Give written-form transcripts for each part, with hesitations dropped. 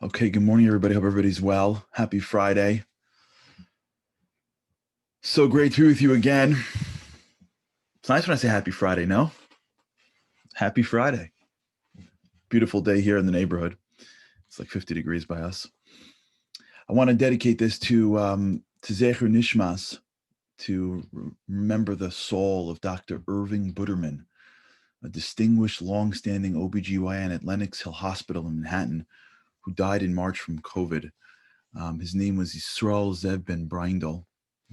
Okay, good morning, everybody. Hope everybody's well. Happy Friday. So great to be with you again. It's nice when I say happy Friday, no? Happy Friday. Beautiful day here in the neighborhood. It's like 50 degrees by us. I want to dedicate this to Zecher Nishmas, to remember the soul of Dr. Irving Butterman, a distinguished, long-standing OBGYN at Lenox Hill Hospital in Manhattan, who died in March from COVID. His name was Yisrael Zev Ben Brindle.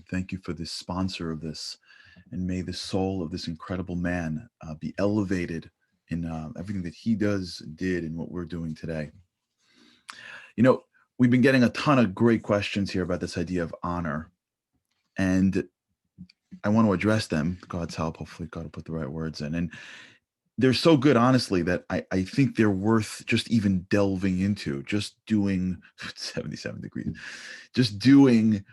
Thank you for the sponsor of this. And may the soul of this incredible man be elevated in everything that he did, and what we're doing today. You know, we've been getting a ton of great questions here about this idea of honor. And I want to address them. God's help. Hopefully God will put the right words in. And they're so good, honestly, that I think they're worth just even delving into, just doing 77 degrees, just doing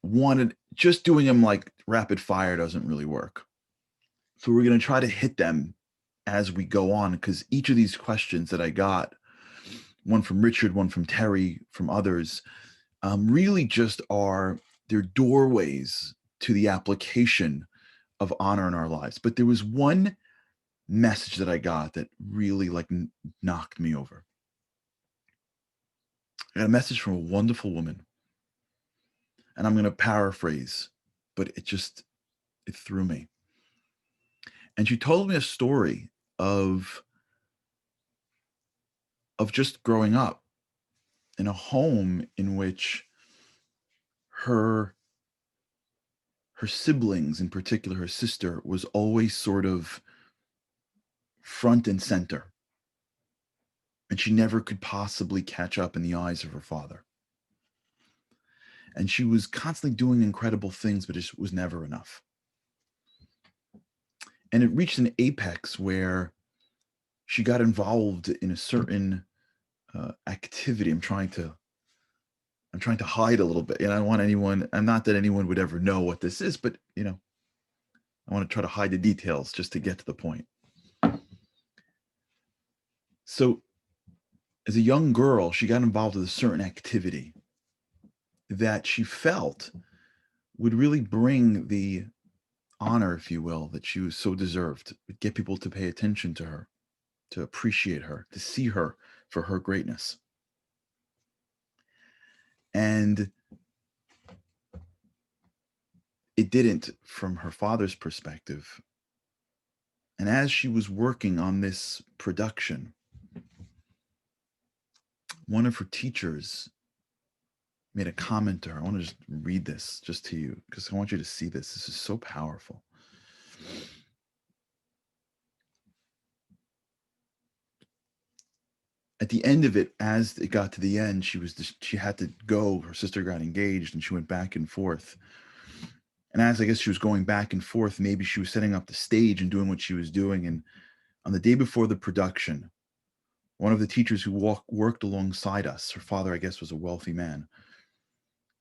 them like rapid fire doesn't really work. So we're going to try to hit them as we go on, because each of these questions that I got, one from Richard, one from Terry, from others, really just are, they're doorways to the application of honor in our lives. But there was one message that I got that really knocked me over. I got a message from a wonderful woman, and I'm going to paraphrase, but it threw me. And she told me a story of just growing up in a home in which her siblings, in particular her sister, was always sort of front and center. And she never could possibly catch up in the eyes of her father. And she was constantly doing incredible things, but it was never enough. And it reached an apex where she got involved in a certain activity. I'm trying to hide a little bit, and I don't want anyone, and not that anyone would ever know what this is, but I want to try to hide the details just to get to the point. So as a young girl, she got involved with a certain activity that she felt would really bring the honor, if you will, that she was so deserved, would get people to pay attention to her, to appreciate her, to see her for her greatness. And it didn't, from her father's perspective. And as she was working on this production, one of her teachers made a comment to her. I want to just read this just to you, because I want you to see this. This is so powerful. At the end of it, as it got to the end, she had to go. Her sister got engaged, and she went back and forth. And as I guess she was going back and forth, maybe she was setting up the stage and doing what she was doing. And on the day before the production, one of the teachers who worked alongside us, her father, I guess, was a wealthy man,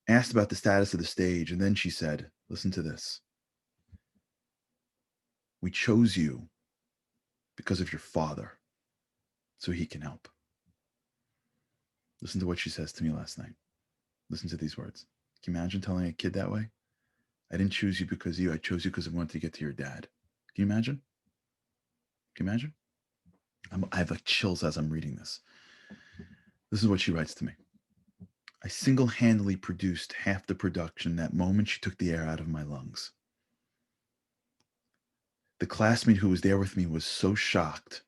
asked about the status of the stage. And then she said, listen to this. We chose you because of your father, so he can help. Listen to what she says to me last night. Listen to these words. Can you imagine telling a kid that way? I didn't choose you because of you. I chose you because I wanted to get to your dad. Can you imagine? Can you imagine? I have chills as I'm reading this. This is what she writes to me. I single-handedly produced half the production that moment she took the air out of my lungs. The classmate who was there with me was so shocked.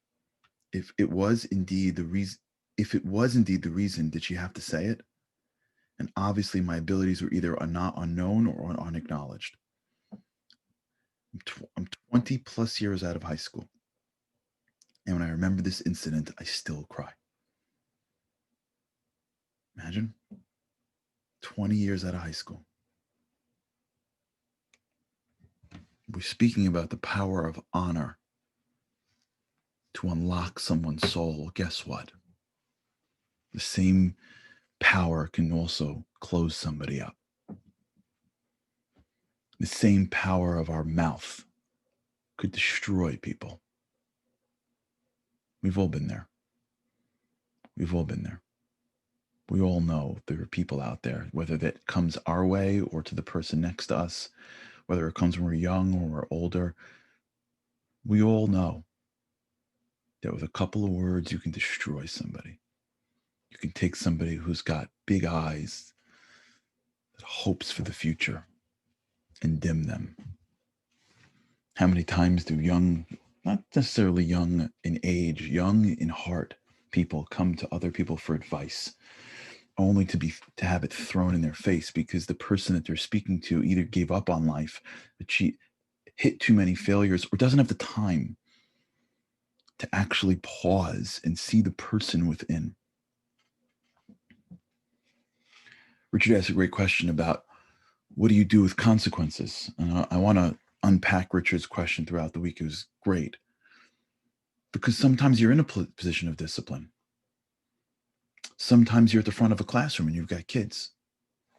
If it was indeed the reason, did she have to say it? And obviously my abilities were either not unknown or unacknowledged. I'm 20 plus years out of high school. And when I remember this incident, I still cry. Imagine 20 years out of high school. We're speaking about the power of honor to unlock someone's soul. Guess what? The same power can also close somebody up. The same power of our mouth could destroy people. We've all been there. We've all been there. We all know there are people out there, whether that comes our way or to the person next to us, whether it comes when we're young or we're older. We all know that with a couple of words, you can destroy somebody. You can take somebody who's got big eyes, that hopes for the future, and dim them. How many times do young, not necessarily young in age, young in heart people come to other people for advice, only to have it thrown in their face because the person that they're speaking to either gave up on life, but she hit too many failures, or doesn't have the time to actually pause and see the person within. Richard asked a great question about what do you do with consequences? And I want to unpack Richard's question throughout the week. It was great because sometimes you're in a position of discipline. Sometimes you're at the front of a classroom and you've got kids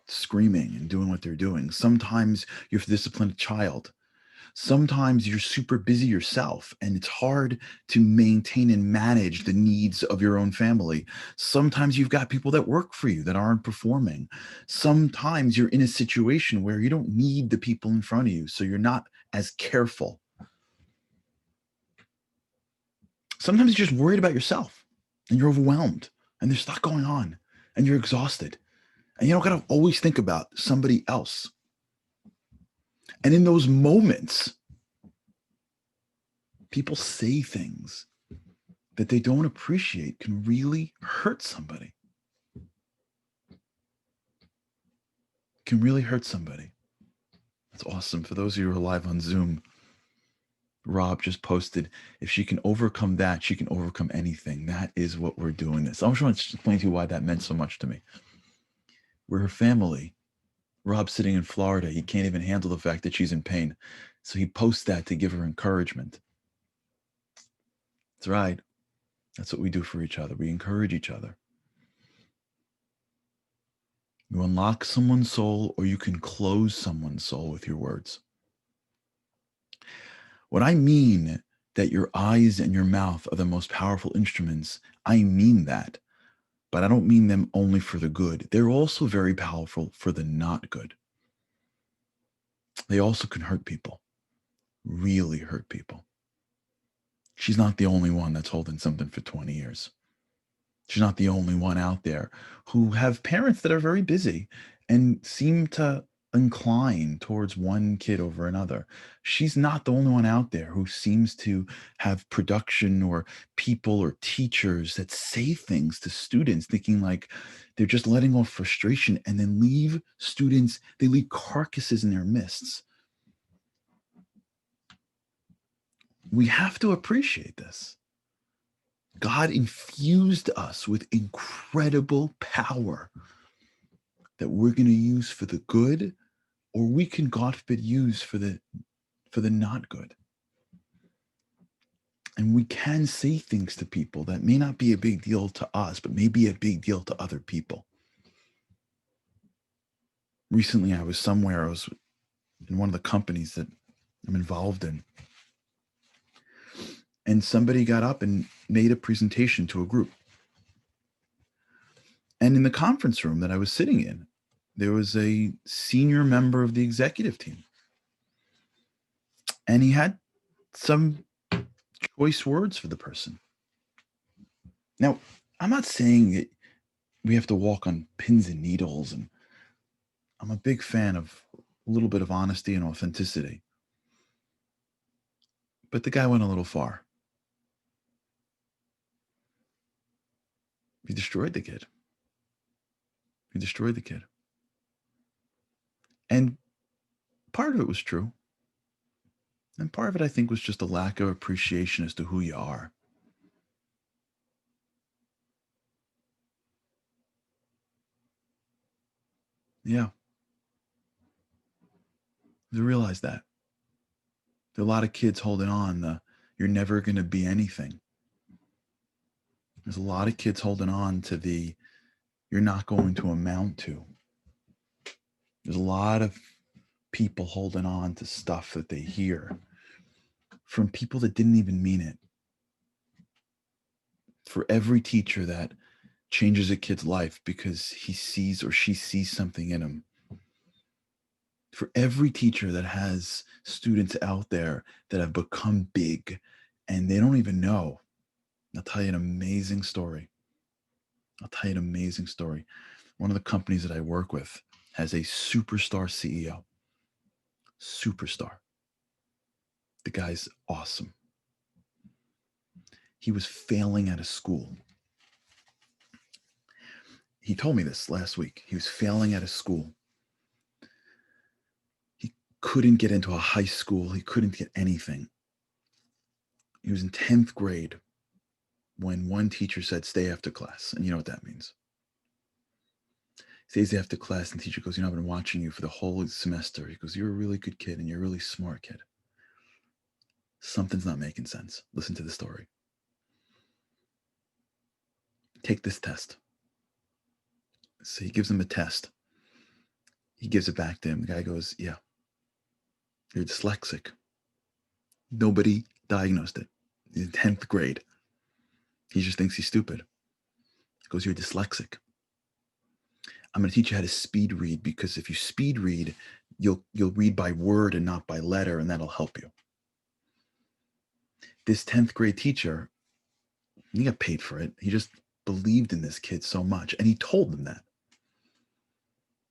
screaming and doing what they're doing. Sometimes you have to discipline a child. Sometimes you're super busy yourself and it's hard to maintain and manage the needs of your own family. Sometimes you've got people that work for you that aren't performing. Sometimes you're in a situation where you don't need the people in front of you, so you're not as careful. Sometimes you're just worried about yourself and you're overwhelmed and there's stuff going on and you're exhausted and you don't got to always think about somebody else. And in those moments, people say things that they don't appreciate can really hurt somebody. Can really hurt somebody. That's awesome. For those of you who are live on Zoom, Rob just posted, if she can overcome that, she can overcome anything. That is what we're doing this. I just want to explain to you why that meant so much to me. We're her family. Rob's sitting in Florida. He can't even handle the fact that she's in pain. So he posts that to give her encouragement. That's right. That's what we do for each other. We encourage each other. You unlock someone's soul or you can close someone's soul with your words. When I mean that your eyes and your mouth are the most powerful instruments, I mean that. But I don't mean them only for the good. They're also very powerful for the not good. They also can hurt people, really hurt people. She's not the only one that's holding something for 20 years. She's not the only one out there who have parents that are very busy and seem to incline towards one kid over another. She's not the only one out there who seems to have production or people or teachers that say things to students thinking like they're just letting off frustration and then leave students, they leave carcasses in their midst. We have to appreciate this. God infused us with incredible power that we're going to use for the good, or we can, God forbid, use for the not good. And we can say things to people that may not be a big deal to us, but may be a big deal to other people. Recently, I was somewhere, I was in one of the companies that I'm involved in, and somebody got up and made a presentation to a group. And in the conference room that I was sitting in, there was a senior member of the executive team. And he had some choice words for the person. Now, I'm not saying that we have to walk on pins and needles, and I'm a big fan of a little bit of honesty and authenticity. But the guy went a little far. He destroyed the kid. He destroyed the kid. And part of it was true. And part of it, I think, was just a lack of appreciation as to who you are. Yeah. I realized that. There are a lot of kids holding on. You're never going to be anything. There's a lot of kids holding on to the you're not going to amount to. There's a lot of people holding on to stuff that they hear from people that didn't even mean it. For every teacher that changes a kid's life because he sees or she sees something in him. For every teacher that has students out there that have become big and they don't even know, I'll tell you an amazing story. One of the companies that I work with has a superstar CEO. Superstar. The guy's awesome. He was failing out of school. He told me this last week. He was failing out of school. He couldn't get into a high school. He couldn't get anything. He was in 10th grade when one teacher said, stay after class. And you know what that means. He stays after class and the teacher goes, I've been watching you for the whole semester. He goes, you're a really good kid and you're a really smart kid. Something's not making sense. Listen to the story. Take this test. So he gives him a test. He gives it back to him. The guy goes, yeah, you're dyslexic. Nobody diagnosed it. He's in 10th grade. He just thinks he's stupid. He goes, you're dyslexic. I'm going to teach you how to speed read, because if you speed read, you'll read by word and not by letter, and that'll help you. This 10th grade teacher, he got paid for it. He just believed in this kid so much, and he told him that.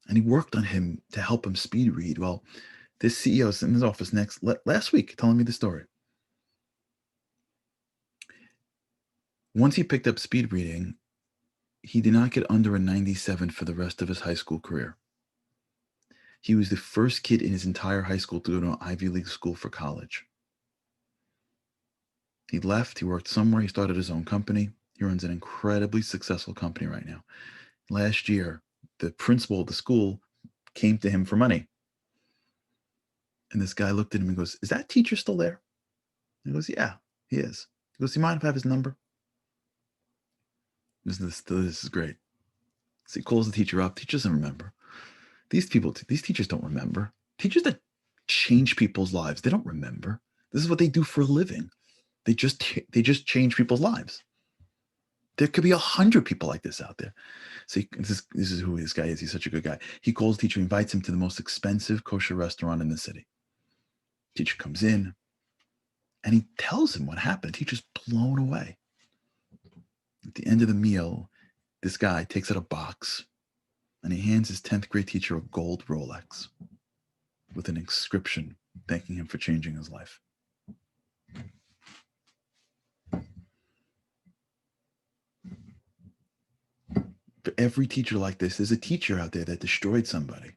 And he worked on him to help him speed read. Well, this CEO is in his office last week telling me the story. Once he picked up speed reading, he did not get under a 97 for the rest of his high school career. He was the first kid in his entire high school to go to an Ivy League school for college. He left, he worked somewhere, he started his own company. He runs an incredibly successful company right now. Last year, the principal of the school came to him for money. And this guy looked at him and goes, is that teacher still there? He goes, yeah, he is. He goes, do you mind if I have his number? This is great. So he calls the teacher up. Teacher doesn't remember. These teachers don't remember. Teachers that change people's lives, they don't remember. This is what they do for a living. They just change people's lives. There could be 100 people like this out there. So this is who this guy is. He's such a good guy. He calls the teacher, invites him to the most expensive kosher restaurant in the city. Teacher comes in and he tells him what happened. The teacher's blown away. At the end of the meal, this guy takes out a box and he hands his 10th grade teacher a gold Rolex with an inscription thanking him for changing his life. For every teacher like this, there's a teacher out there that destroyed somebody.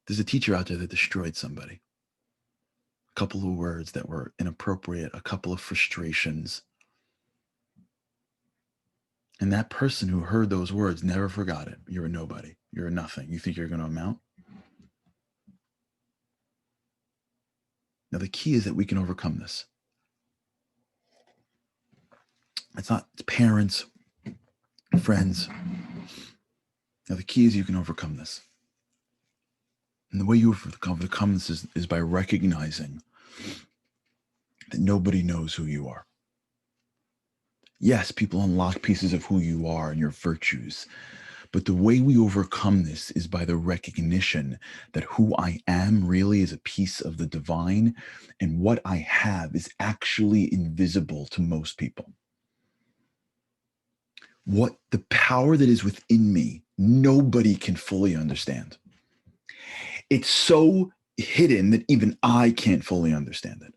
There's a teacher out there that destroyed somebody. A couple of words that were inappropriate, a couple of frustrations. And that person who heard those words never forgot it. You're a nobody. You're a nothing. You think you're going to amount? Now, the key is that we can overcome this. It's parents, friends. Now, the key is you can overcome this. And the way you overcome this is by recognizing that nobody knows who you are. Yes, people unlock pieces of who you are and your virtues. But the way we overcome this is by the recognition that who I am really is a piece of the divine, and what I have is actually invisible to most people. What the power that is within me, nobody can fully understand. It's so hidden that even I can't fully understand it.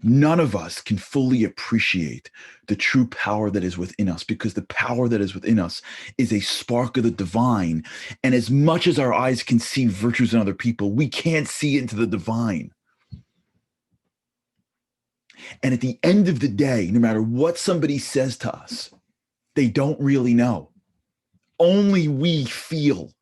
None of us can fully appreciate the true power that is within us, because the power that is within us is a spark of the divine. And as much as our eyes can see virtues in other people, we can't see into the divine. And at the end of the day, no matter what somebody says to us, they don't really know. Only we feel.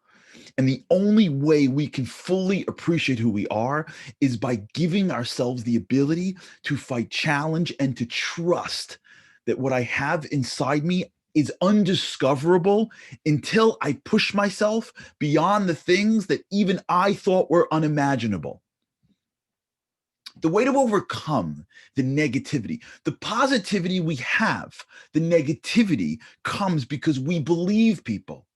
And the only way we can fully appreciate who we are is by giving ourselves the ability to fight challenge and to trust that what I have inside me is undiscoverable until I push myself beyond the things that even I thought were unimaginable. The way to overcome the negativity, the positivity we have, the negativity comes because we believe people.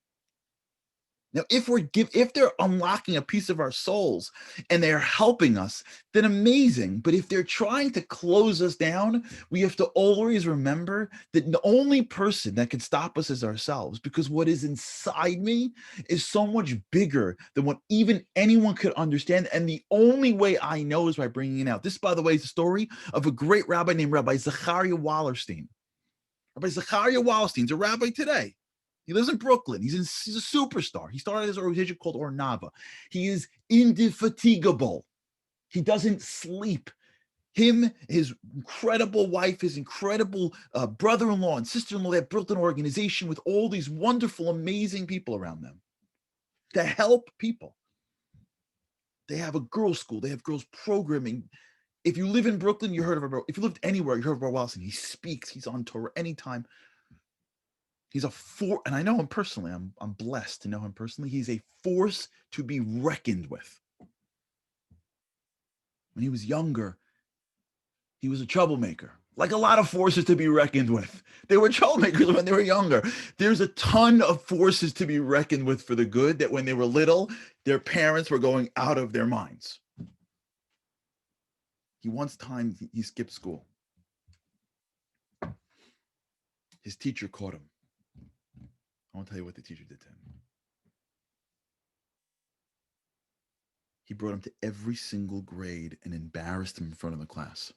Now, if they're unlocking a piece of our souls and they're helping us, then amazing. But if they're trying to close us down, we have to always remember that the only person that can stop us is ourselves, because what is inside me is so much bigger than what even anyone could understand. And the only way I know is by bringing it out. This, by the way, is the story of a great rabbi named Rabbi Zachariah Wallerstein. Rabbi Zachariah Wallerstein's a rabbi today. He lives in Brooklyn. He's a superstar. He started his organization called Ornava. He is indefatigable. He doesn't sleep. Him, his incredible wife, his incredible brother-in-law and sister-in-law, they have built an organization with all these wonderful, amazing people around them to help people. They have a girls' school. They have girls' programming. If you live in Brooklyn, you heard of him. If you lived anywhere, you heard of Rabbi Wallerstein. He speaks. He's on Torah anytime. He's and I know him personally. I'm blessed to know him personally. He's a force to be reckoned with. When he was younger, he was a troublemaker, like a lot of forces to be reckoned with. They were troublemakers when they were younger. There's a ton of forces to be reckoned with for the good that when they were little, their parents were going out of their minds. He skipped school. His teacher caught him. I won't tell you what the teacher did to him. He brought him to every single grade and embarrassed him in front of the class.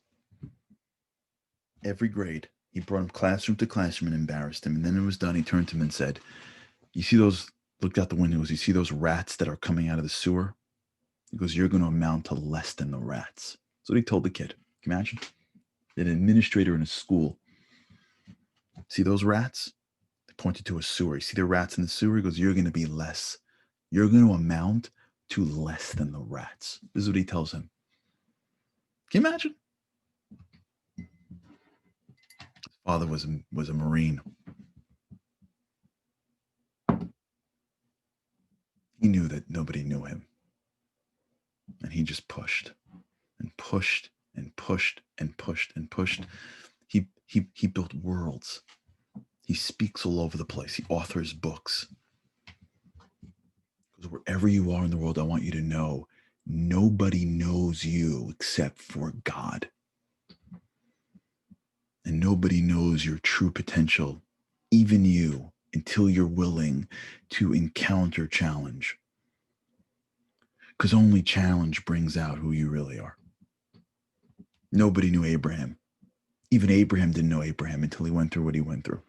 Every grade. He brought him classroom to classroom and embarrassed him. And then it was done. He turned to him and said, you see those, looked out the windows, you see those rats that are coming out of the sewer? He goes, you're going to amount to less than the rats. That's what he told the kid. Can you imagine? An administrator in a school. See those rats? They pointed to a sewer. You see the rats in the sewer? He goes, you're going to be less. You're going to amount to less than the rats. This is what he tells him. Can you imagine? His father was a Marine. He knew that nobody knew him. And he just pushed and pushed and pushed and pushed and pushed. He built worlds. He speaks all over the place. He authors books. Because wherever you are in the world, I want you to know nobody knows you except for God. And nobody knows your true potential, even you, until you're willing to encounter challenge. Because only challenge brings out who you really are. Nobody knew Abraham. Even Abraham didn't know Abraham until he went through what he went through.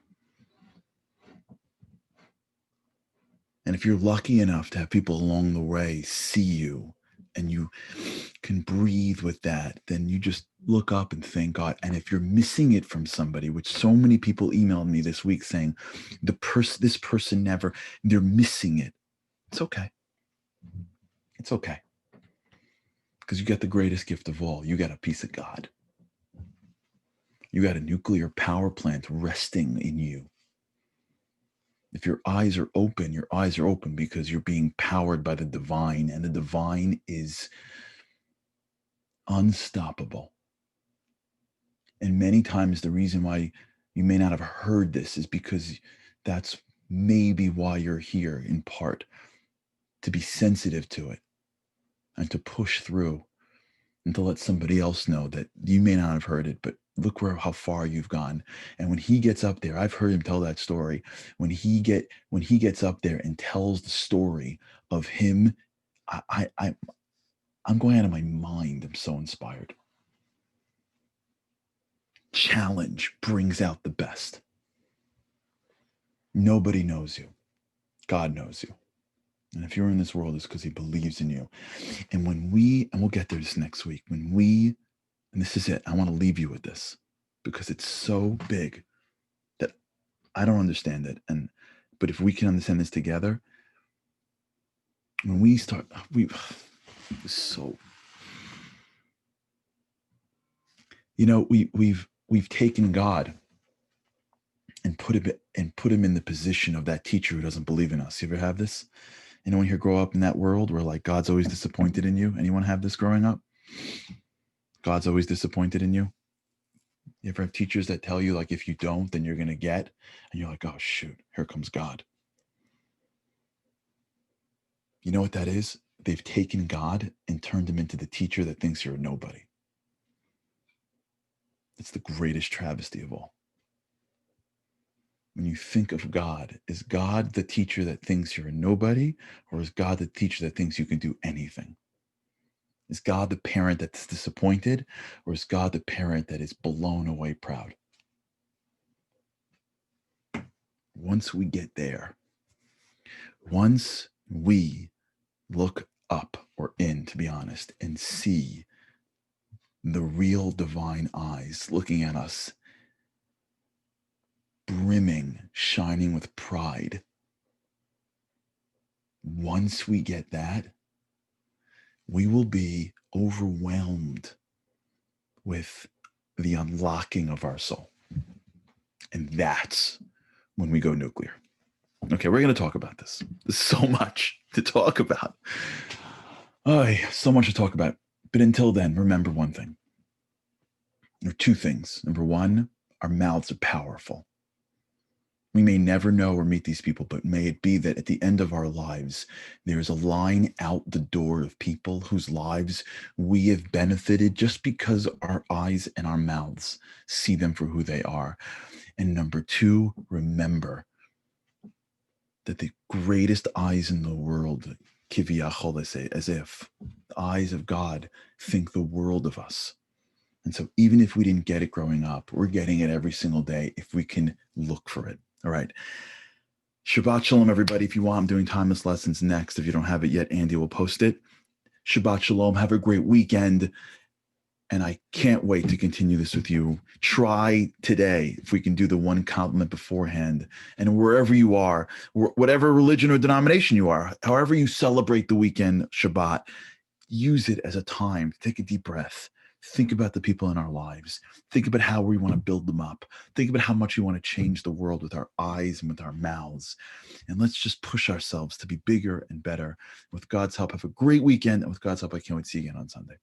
And if you're lucky enough to have people along the way see you and you can breathe with that, then you just look up and thank God. And if you're missing it from somebody, which so many people emailed me this week saying this person never, they're missing it. It's okay. It's okay. Because you got the greatest gift of all. You got a piece of God. You got a nuclear power plant resting in you. If your eyes are open because you're being powered by the divine, and the divine is unstoppable. And many times the reason why you may not have heard this is because that's maybe why you're here, in part, to be sensitive to it and to push through and to let somebody else know that you may not have heard it, but look how far you've gone. And when he gets up there, I've heard him tell that story. When he gets up there and tells the story of him, I'm going out of my mind. I'm so inspired. Challenge brings out the best. Nobody knows you. God knows you. And if you're in this world, it's because he believes in you. And we'll get there this next week, and this is it, I want to leave you with this because it's so big that I don't understand it. But if we can understand this together, when we start, we've taken God and put him in the position of that teacher who doesn't believe in us. You ever have this? Anyone here grow up in that world where like God's always disappointed in you? Anyone have this growing up? God's always disappointed in you. You ever have teachers that tell you, like, if you don't, then you're going to get, and you're like, oh, shoot, here comes God. You know what that is? They've taken God and turned him into the teacher that thinks you're a nobody. It's the greatest travesty of all. When you think of God, is God the teacher that thinks you're a nobody, or is God the teacher that thinks you can do anything? Is God the parent that's disappointed, or is God the parent that is blown away proud? Once we get there, once we look up or in, to be honest, and see the real divine eyes looking at us, brimming, shining with pride. Once we get that, we will be overwhelmed with the unlocking of our soul. And that's when we go nuclear. Okay, we're going to talk about this. There's so much to talk about. Oh, so much to talk about. But until then, remember one thing. Or two things. Number one, our mouths are powerful. We may never know or meet these people, but may it be that at the end of our lives, there is a line out the door of people whose lives we have benefited just because our eyes and our mouths see them for who they are. And number two, remember that the greatest eyes in the world, kiviyachol, they say, as if the eyes of God think the world of us. And so even if we didn't get it growing up, we're getting it every single day if we can look for it. All right. Shabbat Shalom, everybody. If you want, I'm doing timeless lessons next. If you don't have it yet, Andy will post it. Shabbat Shalom. Have a great weekend. And I can't wait to continue this with you. Try today, if we can do the one compliment beforehand. And wherever you are, whatever religion or denomination you are, however you celebrate the weekend, Shabbat, use it as a time to take a deep breath. Think about the people in our lives. Think about how we want to build them up. Think about how much we want to change the world with our eyes and with our mouths. And let's just push ourselves to be bigger and better. With God's help, have a great weekend. And with God's help, I can't wait to see you again on Sunday.